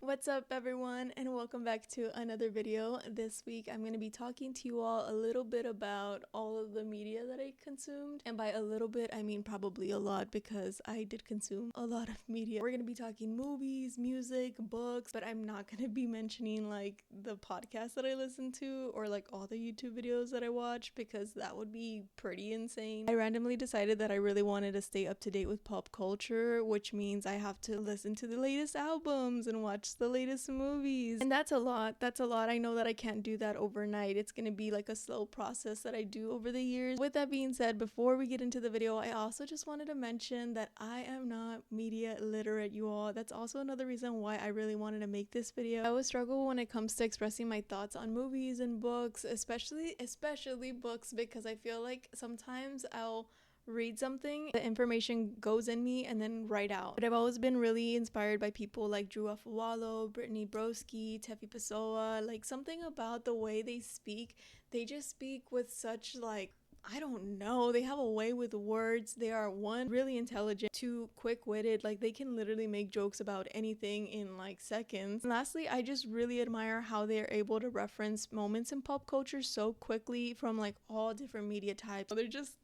What's up everyone, and welcome back to another video. This week I'm going to be talking to you all a little bit about all of the media that I consumed, and by a little bit I mean probably a lot because I did consume a lot of media. We're going to be talking movies, music, books, but I'm not going to be mentioning like the podcasts that I listen to or like all the YouTube videos that I watch because that would be pretty insane. I randomly decided that I really wanted to stay up to date with pop culture, which means I have to listen to the latest albums and watch the latest movies, and that's a lot. I know that I can't do that overnight. It's gonna be like a slow process that I do over the years. With that being said, before we get into the video, I also just wanted to mention that I am not media literate, you all. That's also another reason why I really wanted to make this video. I always struggle when it comes to expressing my thoughts on movies and books, especially books, because I feel like sometimes I'll read something, the information goes in me and then write out. But I've always been really inspired by people like Drew Afualo, Brittany Broski, Tefi Pessoa. Like, something about the way they speak, they just speak with such like, I don't know, they have a way with words. They are, one, really intelligent, two, quick-witted. Like, they can literally make jokes about anything in like seconds. And lastly, I just really admire how they are able to reference moments in pop culture so quickly from like all different media types.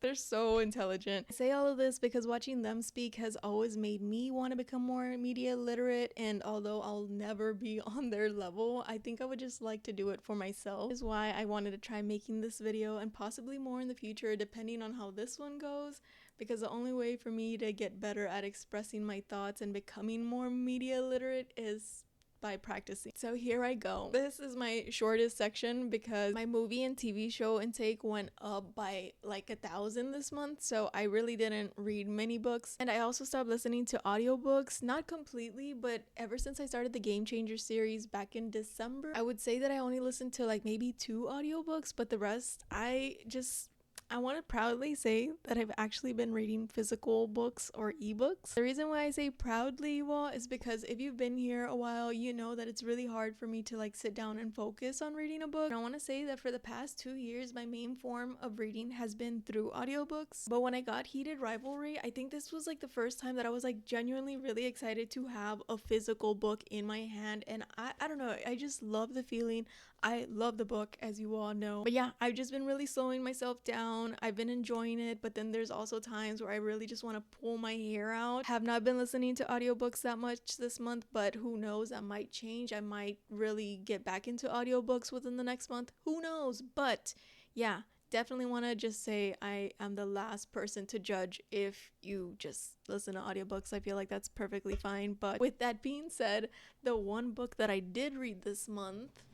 They're so intelligent. I say all of this because watching them speak has always made me want to become more media literate, and although I'll never be on their level, I think I would just like to do it for myself. That is why I wanted to try making this video, and possibly more in the future depending on how this one goes, because the only way for me to get better at expressing my thoughts and becoming more media literate is by practicing. So here I go. This is my shortest section because my movie and TV show intake went up by like 1,000 this month, so I really didn't read many books. And I also stopped listening to audiobooks, not completely, but ever since I started the Game Changer series back in December, I would say that I only listened to like maybe 2 audiobooks, but the rest I want to proudly say that I've actually been reading physical books or ebooks. The reason why I say proudly, you all, is because if you've been here a while, you know that it's really hard for me to like sit down and focus on reading a book. And I want to say that for the past 2 years, my main form of reading has been through audiobooks. But when I got Heated Rivalry, I think this was like the first time that I was like genuinely really excited to have a physical book in my hand. And I don't know, I just love the feeling. I love the book, as you all know. But yeah, I've just been really slowing myself down. I've been enjoying it, but then there's also times where I really just want to pull my hair out. Have not been listening to audiobooks that much this month, but who knows, that might change. I might really get back into audiobooks within the next month. Who knows? But yeah, definitely want to just say I am the last person to judge if you just listen to audiobooks. I feel like that's perfectly fine. But with that being said, the one book that I did read this month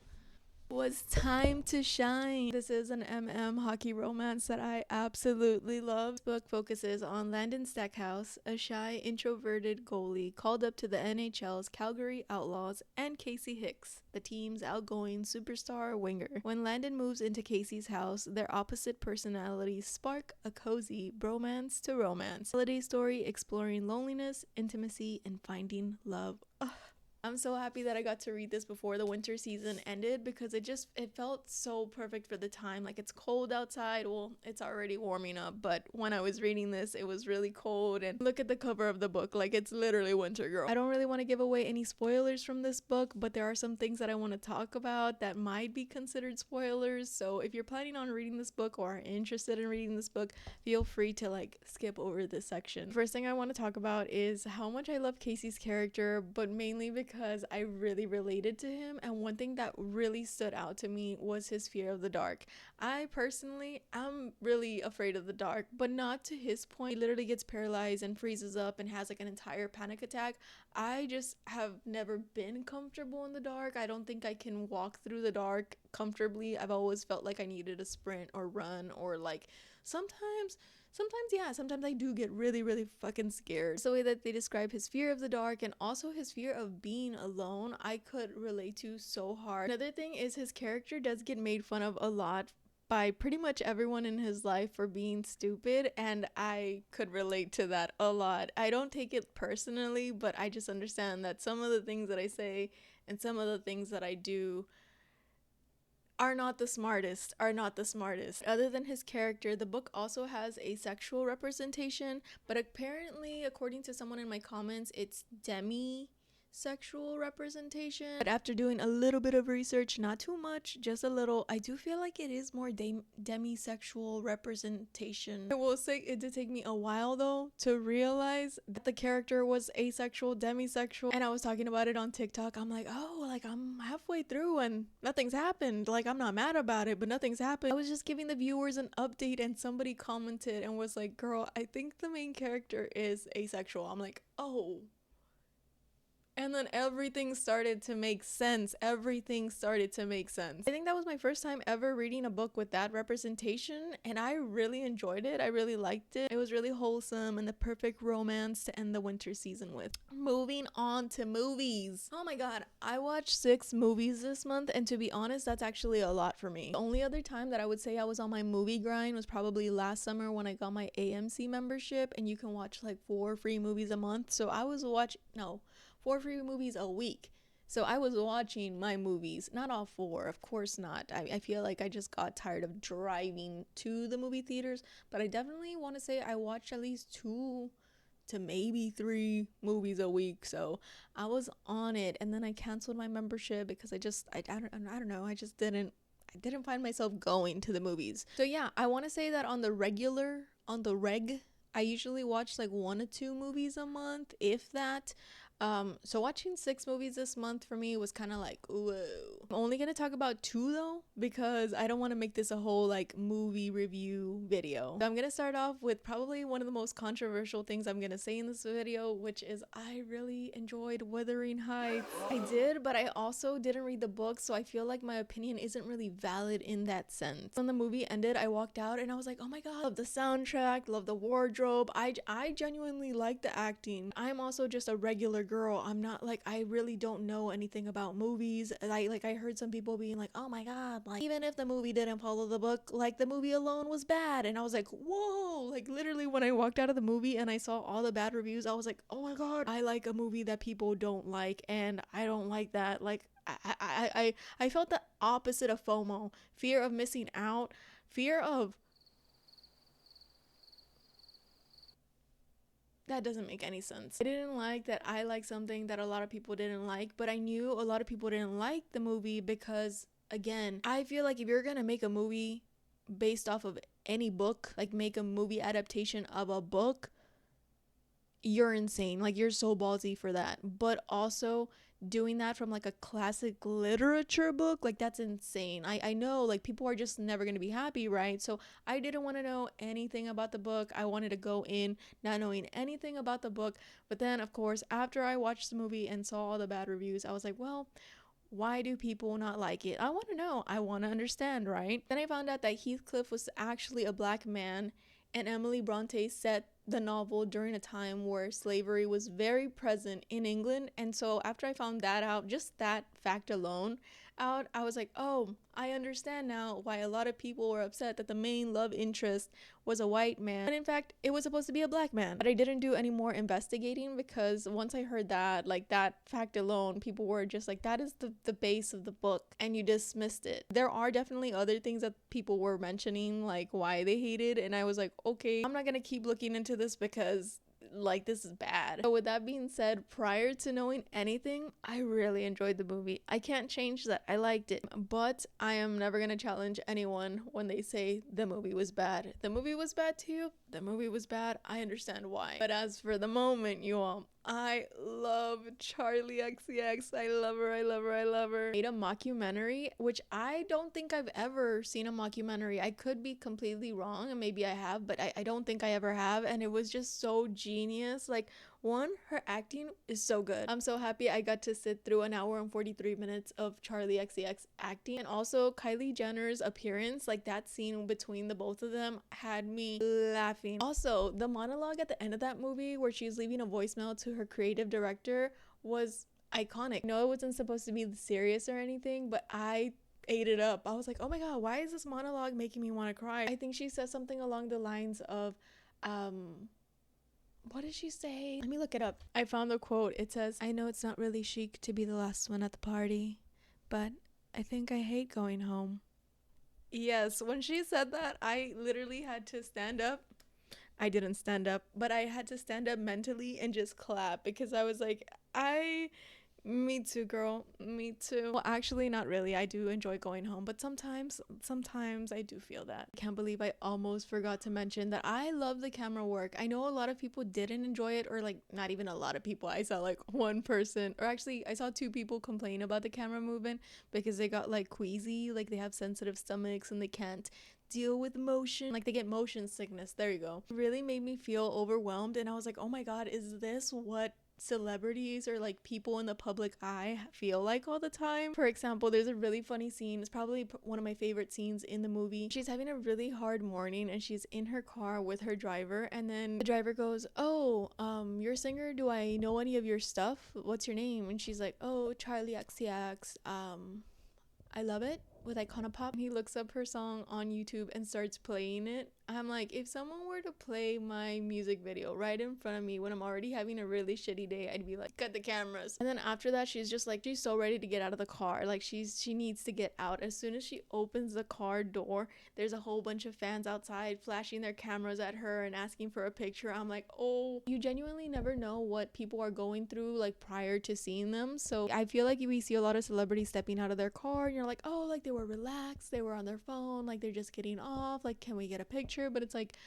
was Time to Shine. This is an hockey romance that I absolutely love. This book focuses on Landon Stackhouse, a shy, introverted goalie called up to the NHL's Calgary Outlaws, and Casey Hicks, the team's outgoing superstar winger. When Landon moves into Casey's house, their opposite personalities spark a cozy bromance to romance. Holiday story exploring loneliness, intimacy, and finding love. Ugh. I'm so happy that I got to read this before the winter season ended because it felt so perfect for the time. Like, it's cold outside. Well, it's already warming up, but when I was reading this, it was really cold. And look at the cover of the book. Like, it's literally winter, girl. I don't really want to give away any spoilers from this book, but there are some things that I want to talk about that might be considered spoilers. So if you're planning on reading this book or are interested in reading this book, feel free to like skip over this section. First thing I want to talk about is how much I love Casey's character, but mainly because I really related to him, and one thing that really stood out to me was his fear of the dark. I personally am really afraid of the dark, but not to his point. He literally gets paralyzed and freezes up and has like an entire panic attack. I just have never been comfortable in the dark. I don't think I can walk through the dark comfortably. I've always felt like I needed to sprint or run, or like sometimes I do get really fucking scared. So the way that they describe his fear of the dark and also his fear of being alone, I could relate to so hard. Another thing is his character does get made fun of a lot by pretty much everyone in his life for being stupid, and I could relate to that a lot. I don't take it personally, but I just understand that some of the things that I say and some of the things that I do are not the smartest. Other than his character, the book also has a sexual representation, but apparently, according to someone in my comments, it's demi sexual representation. But after doing a little bit of research, not too much, just a little, I do feel like it is more demisexual representation. I will say it did take me a while though to realize that the character was asexual, demisexual, and I was talking about it on TikTok. I'm like, oh, like I'm halfway through and nothing's happened. Like I'm not mad about it, but nothing's happened. I was just giving the viewers an update and somebody commented and was like, girl, I think the main character is asexual. I'm like, oh. And then everything started to make sense. Everything started to make sense. I think that was my first time ever reading a book with that representation, and I really enjoyed it. I really liked it. It was really wholesome and the perfect romance to end the winter season with. Moving on to movies. Oh my god, I watched 6 movies this month, and to be honest, that's actually a lot for me. The only other time that I would say I was on my movie grind was probably last summer when I got my AMC membership, and you can watch like 4 free movies a month. So I was 4 free movies a week. So I was watching my movies, not all 4, of course not. I feel like I just got tired of driving to the movie theaters, but I definitely want to say I watched at least 2 to maybe 3 movies a week. So I was on it, and then I canceled my membership because I don't know, I didn't find myself going to the movies. So yeah, I want to say that on the reg, I usually watch like 1 to 2 movies a month, if that. So watching 6 movies this month for me was kind of like, whoa. I'm only gonna talk about 2 though, because I don't want to make this a whole like movie review video. So I'm gonna start off with probably one of the most controversial things I'm gonna say in this video, which is I really enjoyed Wuthering Heights. I did, but I also didn't read the book, so I feel like my opinion isn't really valid in that sense. When the movie ended, I walked out and I was like, oh my god, love the soundtrack, love the wardrobe. I genuinely like the acting. I'm also just a regular girl. I'm not like, I really don't know anything about movies. I heard some people being like, oh my god, like even if the movie didn't follow the book, like the movie alone was bad. And I was like, whoa, like literally when I walked out of the movie and I saw all the bad reviews, I was like, oh my god, I like a movie that people don't like, and I don't like that. Like I felt the opposite of FOMO, fear of missing out, fear of that doesn't make any sense. I didn't like that I like something that a lot of people didn't like, but I knew a lot of people didn't like the movie because, again, I feel like if you're gonna make a movie based off of any book, like make a movie adaptation of a book, you're insane. Like you're so ballsy for that. But also doing that from like a classic literature book, like that's insane. I know like people are just never going to be happy, right? So I didn't want to know anything about the book. I wanted to go in not knowing anything about the book. But then of course, after I watched the movie and saw all the bad reviews, I was like, well, why do people not like it? I want to know. I want to understand, right? Then I found out that Heathcliff was actually a black man, and Emily Bronte set the novel during a time where slavery was very present in England. And so after I found that out, just that fact alone out, I was like, oh, I understand now why a lot of people were upset that the main love interest was a white man, and in fact it was supposed to be a black man. But I didn't do any more investigating because once I heard that, like that fact alone, people were just like, that is the base of the book, and you dismissed it. There are definitely other things that people were mentioning, like why they hated, and I was like, okay, I'm not gonna keep looking into this because like this is bad. So with that being said, prior to knowing anything, I really enjoyed the movie. I can't change that. I liked it, but I am never gonna challenge anyone when they say the movie was bad. The movie was bad to you. The movie was bad. I understand why. But as for the moment, you all, I love Charlie XCX. I love her. I love her. I love her. Made a mockumentary, which I don't think I've ever seen a mockumentary. I could be completely wrong, and maybe I have, but I don't think I ever have. And it was just so genius. Like, one, her acting is so good. I'm so happy I got to sit through an hour and 43 minutes of Charlie XCX acting. And also Kylie Jenner's appearance, like that scene between the both of them had me laughing. Also, the monologue at the end of that movie where she's leaving a voicemail to her creative director was iconic. I know it wasn't supposed to be serious or anything, but I ate it up. I was like, oh my god, why is this monologue making me want to cry? I think she says something along the lines of what did she say? Let me look it up. I found the quote. It says, I know it's not really chic to be the last one at the party, but I think I hate going home. Yes, when she said that, I literally had to stand up. I didn't stand up, but I had to stand up mentally and just clap because I was like, I Me too, girl. Me too. Well, actually, not really. I do enjoy going home, but sometimes I do feel that. I can't believe I almost forgot to mention that I love the camera work. I know a lot of people didn't enjoy it, or like not even a lot of people. I saw like one person, or actually I saw two people complain about the camera movement because they got like queasy, like they have sensitive stomachs and they can't deal with motion, like they get motion sickness. There you go. It really made me feel overwhelmed, and I was like, oh my god, is this what celebrities or like people in the public eye feel like all the time? For example, there's a really funny scene. It's probably one of my favorite scenes in the movie. She's having a really hard morning and she's in her car with her driver, and then the driver goes, oh, you're a singer, do I know any of your stuff, what's your name? And she's like, oh, Charlie XCX, I love it, with Iconopop. And he looks up her song on YouTube and starts playing it. I'm like, if someone were to play my music video right in front of me when I'm already having a really shitty day, I'd be like, cut the cameras. And then after that, she's just like, she's so ready to get out of the car. Like she needs to get out. As soon as she opens the car door, there's a whole bunch of fans outside flashing their cameras at her and asking for a picture. I'm like, oh, you genuinely never know what people are going through like prior to seeing them. So I feel like we see a lot of celebrities stepping out of their car and you're like, oh, like they were relaxed, they were on their phone, like they're just getting off, like can we get a picture? But it's like,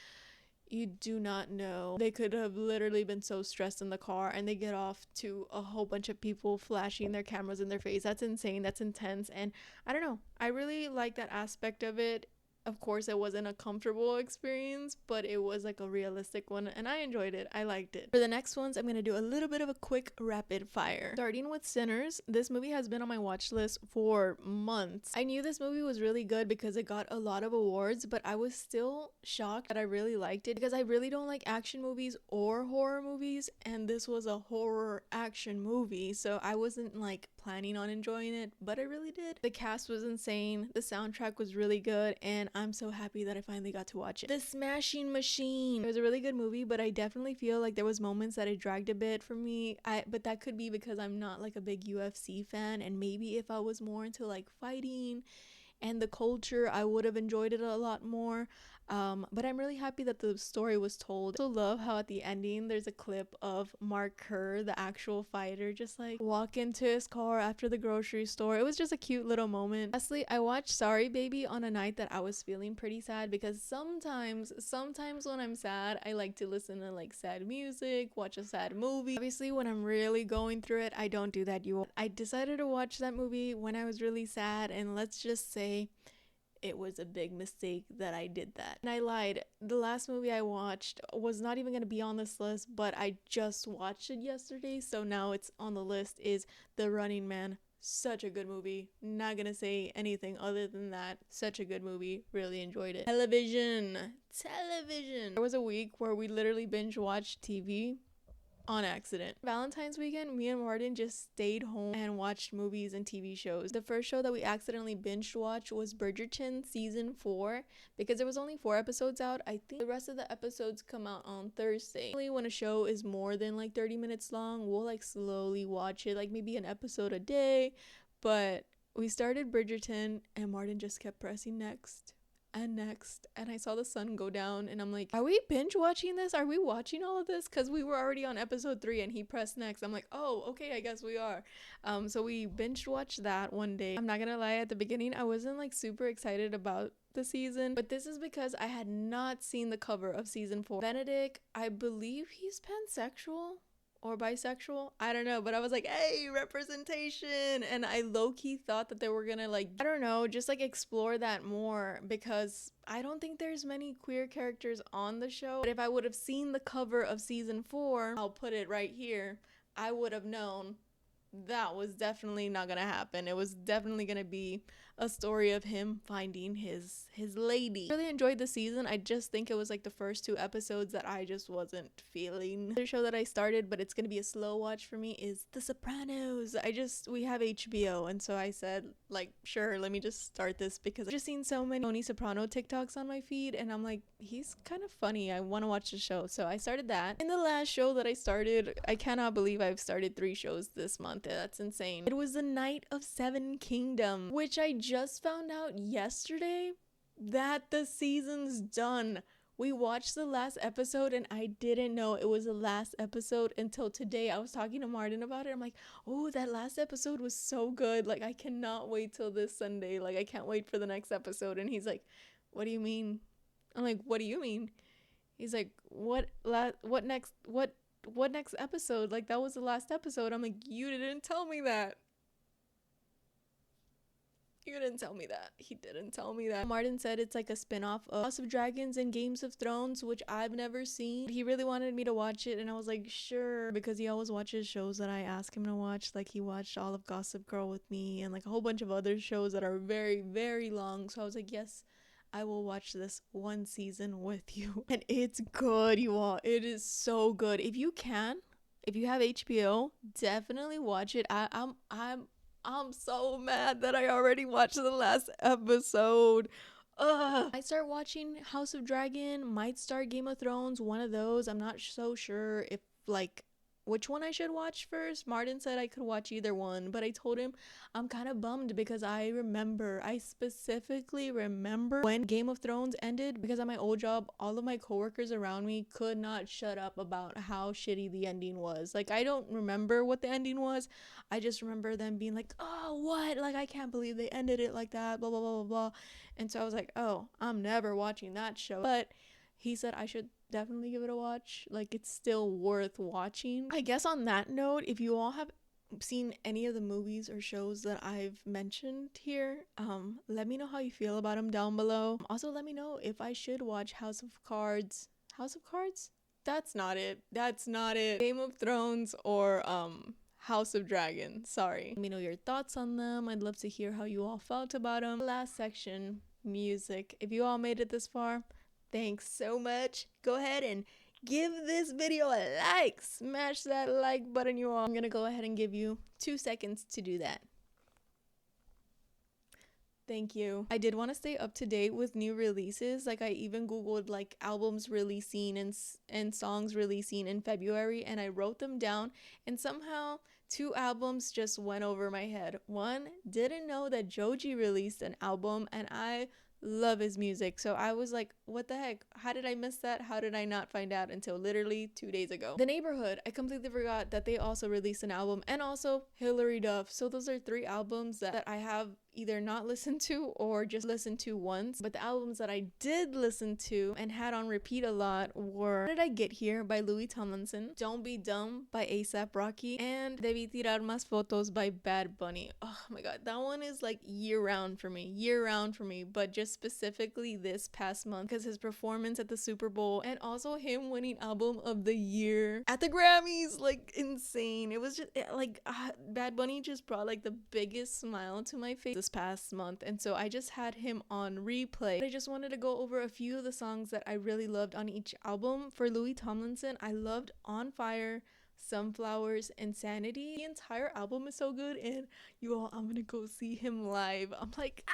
you do not know. They could have literally been so stressed in the car and they get off to a whole bunch of people flashing their cameras in their face. That's insane. That's intense. And I don't know, I really like that aspect of it. Of course, it wasn't a comfortable experience, but it was like a realistic one and I enjoyed it. I liked it. For the next ones, I'm gonna do a little bit of a quick rapid fire. Starting with Sinners. This movie has been on my watch list for months. I knew this movie was really good because it got a lot of awards, but I was still shocked that I really liked it because I really don't like action movies or horror movies, and this was a horror action movie, so I wasn't like planning on enjoying it, but I really did. The cast was insane, the soundtrack was really good, and I'm so happy that I finally got to watch it. The Smashing Machine. It was a really good movie, but I definitely feel like there was moments that it dragged a bit for me. But that could be because I'm not like a big UFC fan, and maybe if I was more into like fighting and the culture, I would have enjoyed it a lot more. But I'm really happy that the story was told. I also love how at the ending there's a clip of Mark Kerr, the actual fighter, just like walk into his car after the grocery store. It was just a cute little moment. Lastly, I watched Sorry Baby on a night that I was feeling pretty sad because sometimes when I'm sad, I like to listen to like sad music, watch a sad movie. Obviously, when I'm really going through it, I don't do that. I decided to watch that movie when I was really sad, and let's just say it was a big mistake that I did that. And I lied. The last movie I watched was not even going to be on this list, but I just watched it yesterday, so now it's on the list, is The Running Man. Such a good movie. Not gonna say anything other than that. Such a good movie. Really enjoyed it. Television. There was a week where we literally binge watched TV on accident. Valentine's weekend, me and Martin just stayed home and watched movies and TV shows. The first show that we accidentally binge watched was Bridgerton season 4 because there was only 4 episodes out. I think the rest of the episodes come out on Thursday. When a show is more than like 30 minutes long, we'll like slowly watch it, like maybe an episode a day. But we started Bridgerton and Martin just kept pressing next and next, and I saw the sun go down and I'm like, are we binge watching this? Are we watching all of this? Because we were already on episode 3 and he pressed next. I'm like, oh, okay, I guess we are. So we binge watched that one day. I'm not gonna lie, at the beginning I wasn't like super excited about the season, but this is because I had not seen the cover of season 4. Benedict, I believe he's pansexual or bisexual, I don't know, but I was like, hey, representation. And I low-key thought that they were gonna like, I don't know, just like explore that more, because I don't think there's many queer characters on the show. But if I would have seen the cover of season 4, I'll put it right here, I would have known that was definitely not gonna happen. It was definitely gonna be a story of him finding his lady. I really enjoyed the season. I just think it was like the first 2 episodes that I just wasn't feeling. The show that I started, but it's gonna be a slow watch for me, is The Sopranos. We have HBO, and so I said like, sure, let me just start this because I've just seen so many Tony Soprano TikToks on my feed and I'm like, he's kind of funny, I want to watch the show. So I started that. And the last show that I started, I cannot believe I've started 3 shows this month. That's insane. It was The Night of Seven Kingdom, which I just found out yesterday that the season's done. We watched the last episode and I didn't know it was the last episode until today. I was talking to Martin about it. I'm like, oh, that last episode was so good. Like, I cannot wait till this Sunday. Like, I can't wait for the next episode. And he's like, what do you mean? I'm like, what do you mean? He's like, what next episode? Like, that was the last episode. I'm like, you didn't tell me that. You didn't tell me that. He didn't tell me that. Martin said it's like a spin-off of House of Dragons and Games of Thrones, which I've never seen. He really wanted me to watch it, and I was like, sure, because he always watches shows that I ask him to watch. Like, he watched all of Gossip Girl with me and like a whole bunch of other shows that are very, very long. So I was like, yes, I will watch this one season with you. And it's good, you all. It is so good. If you have HBO, definitely watch it. I'm so mad that I already watched the last episode. Ugh. I start watching House of Dragon, might start Game of Thrones, one of those. I'm not so sure if like which one I should watch first. Martin said I could watch either one, but I told him I'm kind of bummed because I specifically remember when Game of Thrones ended, because at my old job, all of my coworkers around me could not shut up about how shitty the ending was. Like, I don't remember what the ending was. I just remember them being like, oh, what? Like, I can't believe they ended it like that, blah, blah, blah, blah, blah. And so I was like, oh, I'm never watching that show. But he said I should definitely give it a watch. Like, it's still worth watching. I guess on that note, if you all have seen any of the movies or shows that I've mentioned here, let me know how you feel about them down below. Also, let me know if I should watch House of Cards. House of Cards? That's not it. Game of Thrones or House of Dragon. Sorry. Let me know your thoughts on them. I'd love to hear how you all felt about them. Last section, music. If you all made it this far, thanks so much. Go ahead and give this video a like. Smash that like button, you all. I'm gonna go ahead and give you 2 seconds to do that. Thank you. I did want to stay up to date with new releases. Like, I even googled like albums releasing and songs releasing in February, and I wrote them down, and somehow 2 albums just went over my head. One, didn't know that Joji released an album, and I love his music. So I was like, what the heck? How did I miss that? How did I not find out until literally 2 days ago? The Neighborhood, I completely forgot that they also released an album, and also Hilary Duff. So those are 3 albums that I have either not listened to or just listened to once. But the albums that I did listen to and had on repeat a lot were How Did I Get Here by Louis Tomlinson, Don't Be Dumb by A$AP Rocky, and Debí Tirar Más Fotos by Bad Bunny. Oh my god, that one is like year round for me, but just specifically this past month because his performance at the Super Bowl and also him winning album of the year at the Grammys, like insane. It was just like Bad Bunny just brought like the biggest smile to my face this past month, and so I just had him on replay. I just wanted to go over a few of the songs that I really loved on each album. For Louis Tomlinson, I loved On Fire, Sunflowers, and Sanity. The entire album is so good, and you all, I'm gonna go see him live. I'm like,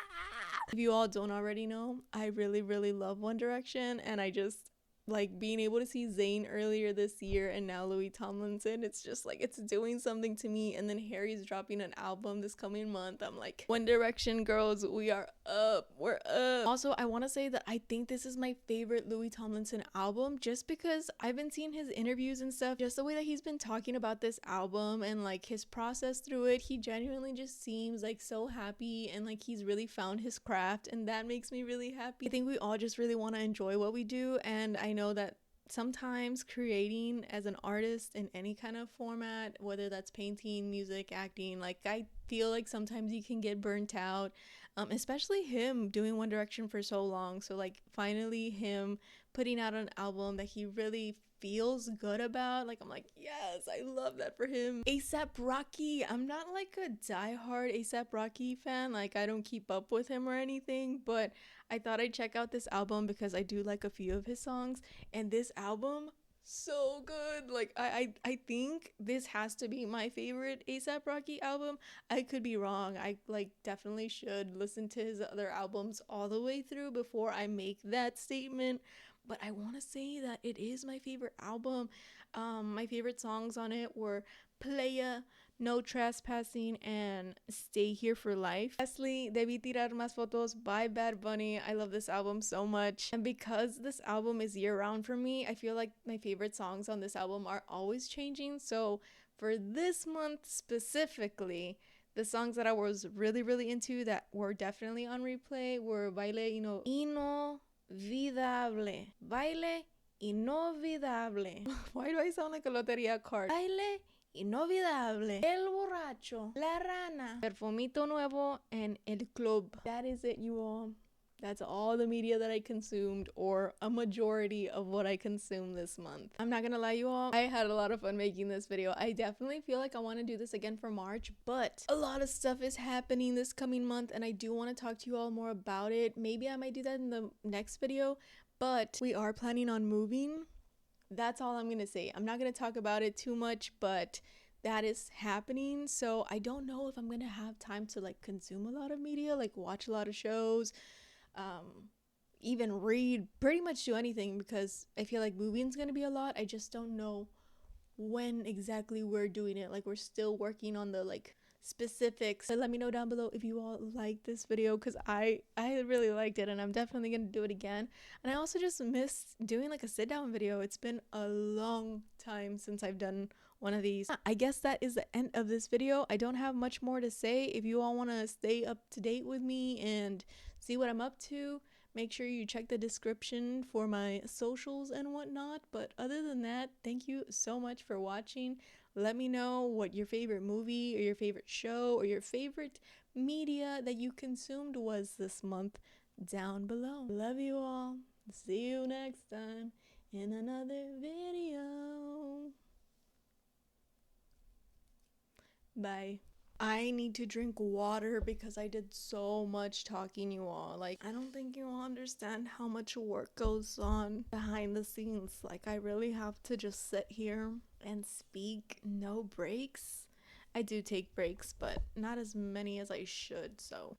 If you all don't already know, I really, really love One Direction, and I just like being able to see Zayn earlier this year and now Louis Tomlinson. It's just like it's doing something to me. And then Harry's dropping an album this coming month. I'm like, One Direction girls, we are up. We're up. Also, I want to say that I think this is my favorite Louis Tomlinson album just because I've been seeing his interviews and stuff, just the way that he's been talking about this album and like his process through it. He genuinely just seems like so happy and like he's really found his craft, and that makes me really happy. I think we all just really want to enjoy what we do, and I know that sometimes creating as an artist in any kind of format, whether that's painting, music, acting, like I feel like sometimes you can get burnt out, especially him doing One Direction for so long. So like finally him putting out an album that he really feels good about, like I'm like, yes, I love that for him. A$AP Rocky, I'm not like a diehard A$AP Rocky fan, like I don't keep up with him or anything, but I thought I'd check out this album because I do like a few of his songs, and this album, so good. Like I think this has to be my favorite A$AP Rocky album. I could be wrong. I like definitely should listen to his other albums all the way through before I make that statement, but I want to say that it is my favorite album. My favorite songs on it were Playa, No Trespassing, and Stay Here for Life. Lastly, Debí Tirar Más Fotos by Bad Bunny. I love this album so much. And because this album is year-round for me, I feel like my favorite songs on this album are always changing. So for this month specifically, the songs that I was really into that were definitely on replay were Baile Inolvidable. Baile Inolvidable. Why do I sound like a lotería card? Baile Inolvidable. El Borracho. La Rana. Perfumito Nuevo and El Club. That is it, you all. That's all the media that I consumed, or a majority of what I consumed this month. I'm not gonna lie, you all, I had a lot of fun making this video. I definitely feel like I want to do this again for March, but a lot of stuff is happening this coming month and I do want to talk to you all more about it. Maybe I might do that in the next video, but we are planning on moving. That's all I'm gonna say. I'm not gonna talk about it too much, but that is happening. So I don't know if I'm gonna have time to like consume a lot of media, like watch a lot of shows, even read, pretty much do anything, because I feel like moving's gonna be a lot. I just don't know when exactly we're doing it. Like, we're still working on the like specifics. So let me know down below if you all like this video, because I really liked it and I'm definitely gonna do it again. And I also just miss doing like a sit down video. It's been a long time since I've done one of these. I guess that is the end of this video. I don't have much more to say. If you all want to stay up to date with me and see what I'm up to, make sure you check the description for my socials and whatnot. But other than that, thank you so much for watching. Let me know what your favorite movie or your favorite show or your favorite media that you consumed was this month down below. Love you all. See you next time in another video. Bye. I need to drink water because I did so much talking, you all. Like, I don't think you all understand how much work goes on behind the scenes. Like, I really have to just sit here and speak, no breaks. I do take breaks, but not as many as I should, so